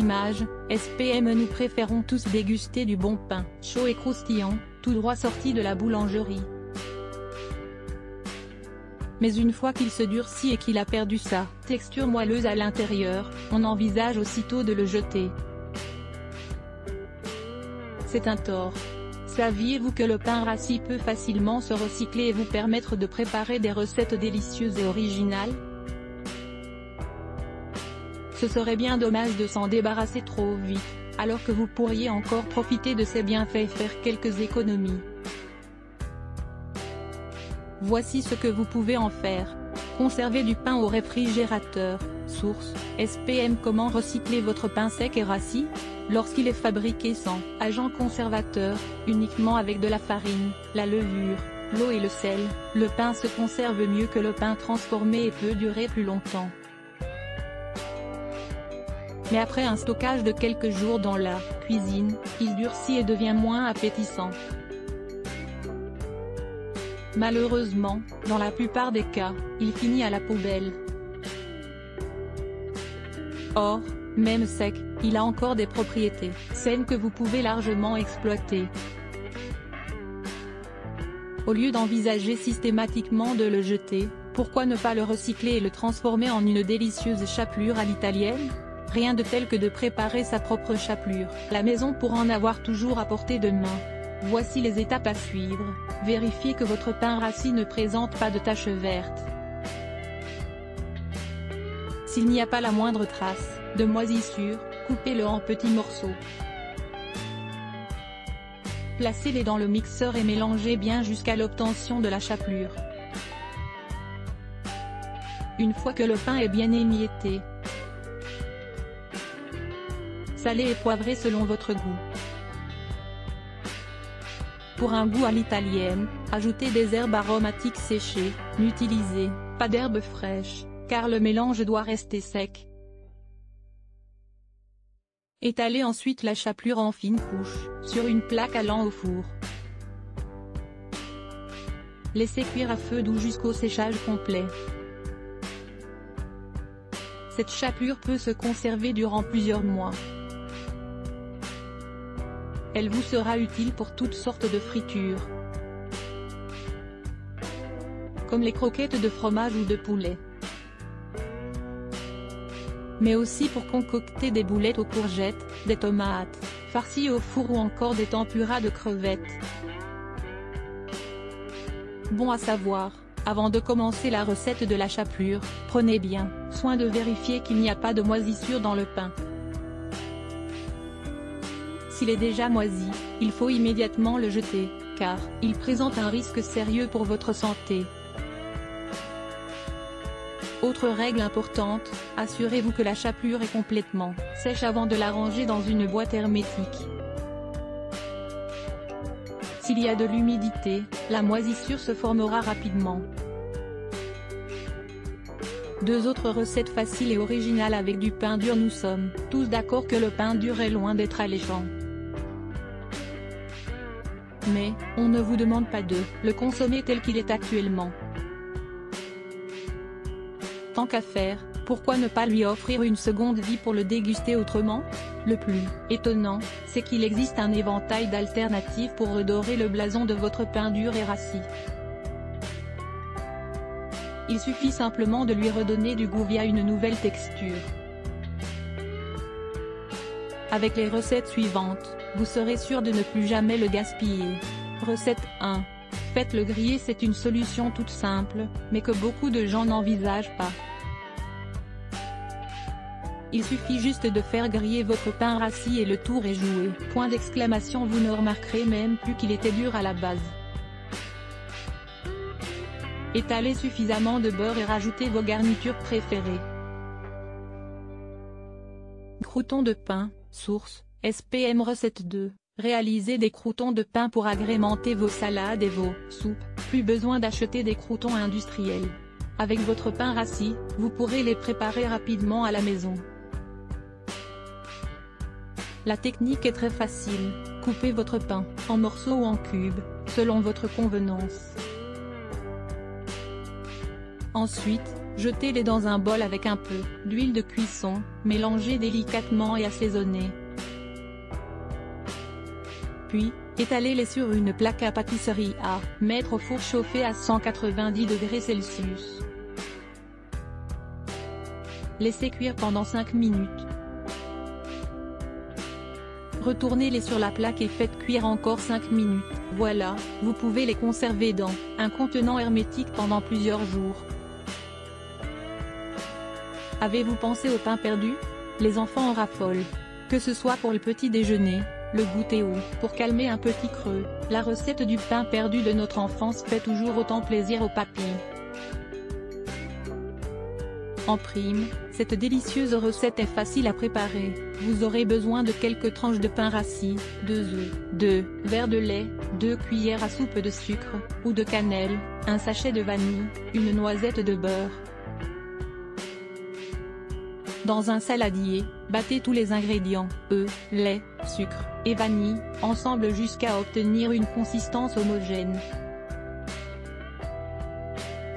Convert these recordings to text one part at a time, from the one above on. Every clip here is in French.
image, SPM. Nous préférons tous déguster du bon pain, chaud et croustillant, tout droit sorti de la boulangerie. Mais une fois qu'il se durcit et qu'il a perdu sa texture moelleuse à l'intérieur, on envisage aussitôt de le jeter. C'est un tort. Saviez-vous que le pain rassis peut facilement se recycler et vous permettre de préparer des recettes délicieuses et originales? Ce serait bien dommage de s'en débarrasser trop vite, alors que vous pourriez encore profiter de ses bienfaits et faire quelques économies. Voici ce que vous pouvez en faire. Conservez du pain au réfrigérateur. Source, SPM. Comment recycler votre pain sec et rassis? Lorsqu'il est fabriqué sans agent conservateur, uniquement avec de la farine, la levure, l'eau et le sel, le pain se conserve mieux que le pain transformé et peut durer plus longtemps. Mais après un stockage de quelques jours dans la cuisine, il durcit et devient moins appétissant. Malheureusement, dans la plupart des cas, il finit à la poubelle. Or, même sec, il a encore des propriétés saines que vous pouvez largement exploiter. Au lieu d'envisager systématiquement de le jeter, pourquoi ne pas le recycler et le transformer en une délicieuse chapelure à l'italienne? Rien de tel que de préparer sa propre chapelure à la maison pour en avoir toujours à portée de main. Voici les étapes à suivre. Vérifiez que votre pain rassis ne présente pas de taches vertes. S'il n'y a pas la moindre trace de moisissure, coupez-le en petits morceaux. Placez-les dans le mixeur et mélangez bien jusqu'à l'obtention de la chapelure. Une fois que le pain est bien émietté, salez et poivrez selon votre goût. Pour un goût à l'italienne, ajoutez des herbes aromatiques séchées, n'utilisez pas d'herbes fraîches, car le mélange doit rester sec. Étalez ensuite la chapelure en fines couches, sur une plaque allant au four. Laissez cuire à feu doux jusqu'au séchage complet. Cette chapelure peut se conserver durant plusieurs mois. Elle vous sera utile pour toutes sortes de fritures, comme les croquettes de fromage ou de poulet, mais aussi pour concocter des boulettes aux courgettes, des tomates farcies au four ou encore des tempuras de crevettes. Bon à savoir, avant de commencer la recette de la chapelure, prenez bien soin de vérifier qu'il n'y a pas de moisissure dans le pain. S'il est déjà moisi, il faut immédiatement le jeter, car il présente un risque sérieux pour votre santé. Autre règle importante, assurez-vous que la chapelure est complètement sèche avant de la ranger dans une boîte hermétique. S'il y a de l'humidité, la moisissure se formera rapidement. Deux autres recettes faciles et originales avec du pain dur. Nous sommes tous d'accord que le pain dur est loin d'être alléchant. Mais, on ne vous demande pas de le consommer tel qu'il est actuellement. Tant qu'à faire, pourquoi ne pas lui offrir une seconde vie pour le déguster autrement? Le plus étonnant, c'est qu'il existe un éventail d'alternatives pour redorer le blason de votre pain dur et rassis. Il suffit simplement de lui redonner du goût via une nouvelle texture. Avec les recettes suivantes, vous serez sûr de ne plus jamais le gaspiller. Recette 1. Faites-le griller. C'est une solution toute simple, mais que beaucoup de gens n'envisagent pas. Il suffit juste de faire griller votre pain rassis et le tour est joué. Point d'exclamation. Vous ne remarquerez même plus qu'il était dur à la base. Étalez suffisamment de beurre et rajoutez vos garnitures préférées. Croûtons de pain. Source, SPM. Recette 2. Réalisez des croûtons de pain pour agrémenter vos salades et vos soupes. Plus besoin d'acheter des croûtons industriels. Avec votre pain rassis, vous pourrez les préparer rapidement à la maison. La technique est très facile. Coupez votre pain en morceaux ou en cubes, selon votre convenance. Ensuite, Jetez-les dans un bol avec un peu d'huile de cuisson, mélangez délicatement et assaisonnez. Puis, étalez-les sur une plaque à pâtisserie à mettre au four chauffé à 190 degrés Celsius. Laissez cuire pendant 5 minutes. Retournez-les sur la plaque et faites cuire encore 5 minutes. Voilà, vous pouvez les conserver dans un contenant hermétique pendant plusieurs jours. Avez-vous pensé au pain perdu? Les enfants en raffolent. Que ce soit pour le petit déjeuner, le goûter ou pour calmer un petit creux, la recette du pain perdu de notre enfance fait toujours autant plaisir aux papilles. En prime, cette délicieuse recette est facile à préparer. Vous aurez besoin de quelques tranches de pain rassis, 2 œufs, 2 verres de lait, 2 cuillères à soupe de sucre ou de cannelle, un sachet de vanille, une noisette de beurre. Dans un saladier, battez tous les ingrédients, œufs, lait, sucre et vanille, ensemble jusqu'à obtenir une consistance homogène.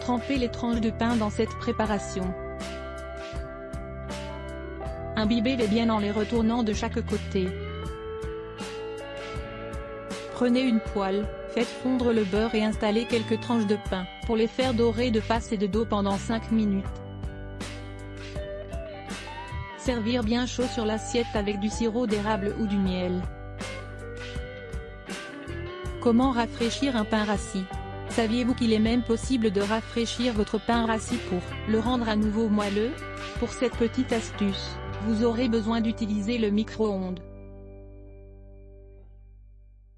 Trempez les tranches de pain dans cette préparation. Imbibez-les bien en les retournant de chaque côté. Prenez une poêle, faites fondre le beurre et installez quelques tranches de pain, pour les faire dorer de face et de dos pendant 5 minutes. Servir bien chaud sur l'assiette avec du sirop d'érable ou du miel. Comment rafraîchir un pain rassis? Saviez-vous qu'il est même possible de rafraîchir votre pain rassis pour le rendre à nouveau moelleux? Pour cette petite astuce, vous aurez besoin d'utiliser le micro-ondes.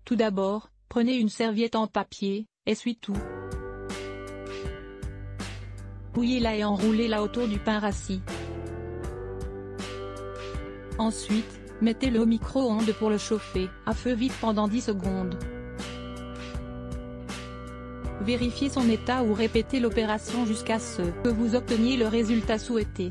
Tout d'abord, prenez une serviette en papier, essuie-tout. Mouillez-la et enroulez-la autour du pain rassis. Ensuite, mettez-le au micro-ondes pour le chauffer à feu vif pendant 10 secondes. Vérifiez son état ou répétez l'opération jusqu'à ce que vous obteniez le résultat souhaité.